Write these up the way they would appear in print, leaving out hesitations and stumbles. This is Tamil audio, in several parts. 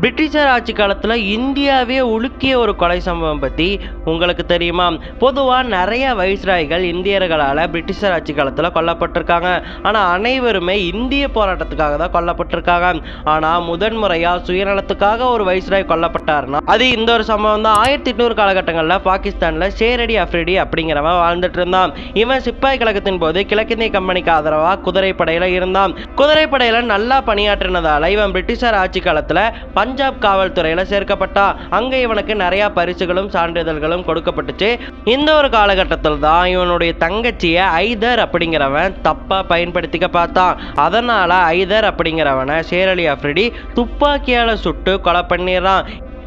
பிரிட்டிஷர் ஆட்சி காலத்தில் இந்தியாவே உலுக்கிய ஒரு கொலை சம்பவம் பற்றி உங்களுக்கு தெரியுமா? பொதுவாக நிறைய வைஸ்ராய்கள் இந்தியர்களால் பிரிட்டிஷர் ஆட்சி காலத்தில் கொல்லப்பட்டிருக்காங்க. ஆனால் அனைவருமே இந்திய போராட்டத்துக்காக தான் கொல்லப்பட்டிருக்காங்க. ஆனால் முதன்முறையாக சுயநலத்துக்காக ஒரு வைஸ்ராய் கொல்லப்பட்டார்னா அது இந்த ஒரு சம்பவம் தான். 1800 காலகட்டங்களில் பாகிஸ்தானில் ஷேர் அலி அஃப்ரிடி அப்படிங்கிறவன் வாழ்ந்துட்டு இருந்தான். இவன் சிப்பாய் கழகத்தின் போது கிழக்கிந்திய கம்பெனிக்கு ஆதரவாக குதிரைப்படையில் இருந்தான். குதிரைப்படையில் நல்லா பணியாற்றினதால இவன் பிரிட்டிஷர் ஆட்சி காலத்தில் பஞ்சாப் காவல்துறையில சேர்க்கப்பட்டான். அங்க இவனுக்கு நிறைய பரிசுகளும் சான்றிதழ்களும் கொடுக்கப்பட்டுச்சு. இந்த ஒரு காலகட்டத்தில் தான் இவனுடைய தங்கச்சியை ஐதர் அப்படிங்கிறவன் தப்பா பயன்படுத்திக்க பார்த்தான். அதனால ஐதர் அப்படிங்கிறவனை ஷேர் அலி அஃப்ரிடி துப்பாக்கியால சுட்டு கொலை பண்ணிடுறான்.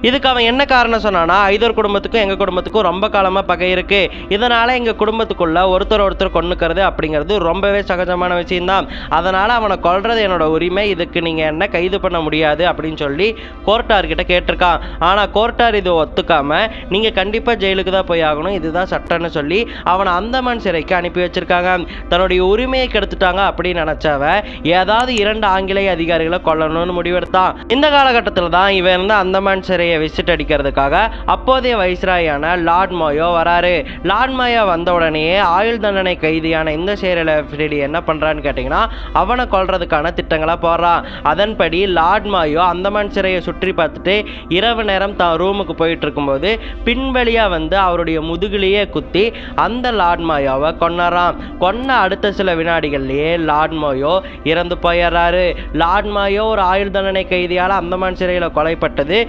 இதுக்கு அவன் என்ன காரணம் சொன்னான்னா, ஐதர் குடும்பத்துக்கும் எங்கள் குடும்பத்துக்கும் ரொம்ப காலமாக பகை இருக்குது, இதனால் எங்கள் குடும்பத்துக்குள்ளே ஒருத்தர் கொன்னுக்கிறது அப்படிங்கிறது ரொம்பவே சகஜமான விஷயம்தான், அதனால் அவனை கொல்றது என்னோட உரிமை, இதுக்கு நீங்கள் என்ன கைது பண்ண முடியாது அப்படின்னு சொல்லி கோர்ட்டார்கிட்ட கேட்டிருக்கான். ஆனால் கோர்ட்டார் இது ஒத்துக்காமல் நீங்கள் கண்டிப்பாக ஜெயிலுக்கு தான் போய் ஆகணும், இதுதான் சட்டம்னு சொல்லி அவனை அந்தமான் சிறைக்கு அனுப்பி வச்சிருக்காங்க. தன்னுடைய உரிமையை கெடுத்துட்டாங்க அப்படின்னு நினச்சவ ஏதாவது 2 ஆங்கிலேய அதிகாரிகளை கொல்லணும்னு முடிவெடுத்தான். இந்த காலகட்டத்தில் தான் இவன் இருந்த அந்தமான் சிறையை விசிட் அடிக்கிறதுக்காக அப்போதைய வைஸ்ராயான லார்ட் மாயோ வராரு. லார்ட் மாயோ வந்த உடனே ஆயுள் தண்டனை கைதியான இந்த ஷேர் அலி அஃப்ரிடி என்ன பண்றான்னு கேட்டீங்கன்னா, அவனை கொல்றதுக்கான திட்டங்களை போடுறான். அதன்படி லார்ட் மாயோ அந்தமான் சிறையை சுற்றி பார்த்துட்டு இரவு நேரம் தான் ரூமுக்கு போயிட்டு இருக்கும்போது பின்வழியா வந்து அவருடைய முதுகிலேயே குத்தி அந்த லார்ட் மாயோவை கொன்னறான். கொன்ன அடுத்த சில வினாடிகள்லயே லார்ட் மாயோ இறந்து போயிடுறாரு. லார்ட் மாயோ ஒரு ஆயுள் தண்டனை கைதியால் அந்தமான் சிறையில் கொலைப்பட்டது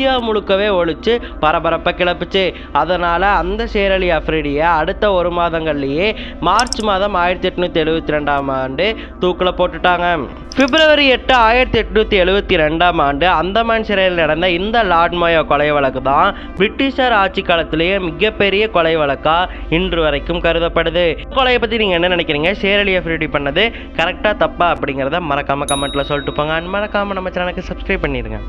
இந்தியா முழுக்கவே ஒழிச்சு பரபரப்பை கிளப்புச்சு. அதனால அந்த ஷேர் அலி அஃப்ரிடியை அடுத்த 1 மாதங்கள்லேயே மார்ச் மாதம் 1872ஆம் ஆண்டு தூக்கில் போட்டுட்டாங்க. பிப்ரவரி 8, 1872ஆம் ஆண்டு அந்தமான் சிறையில் நடந்த இந்த லார்ட் மாயோ கொலை வழக்கு தான் பிரிட்டிஷர் ஆட்சி காலத்திலேயே மிகப்பெரிய கொலை வழக்கா இன்று வரைக்கும் கருதப்படுது. கொலையை பற்றி நீங்கள் என்ன நினைக்கிறீங்க? ஷேர் அலி அஃப்ரிடி பண்ணது கரெக்டாக தப்பா அப்படிங்கிறத மறக்காம கமெண்ட்ல சொல்லிட்டு போங்க. மறக்காம நம்ம சேனலுக்கு சப்ஸ்கிரைப் பண்ணிடுங்க.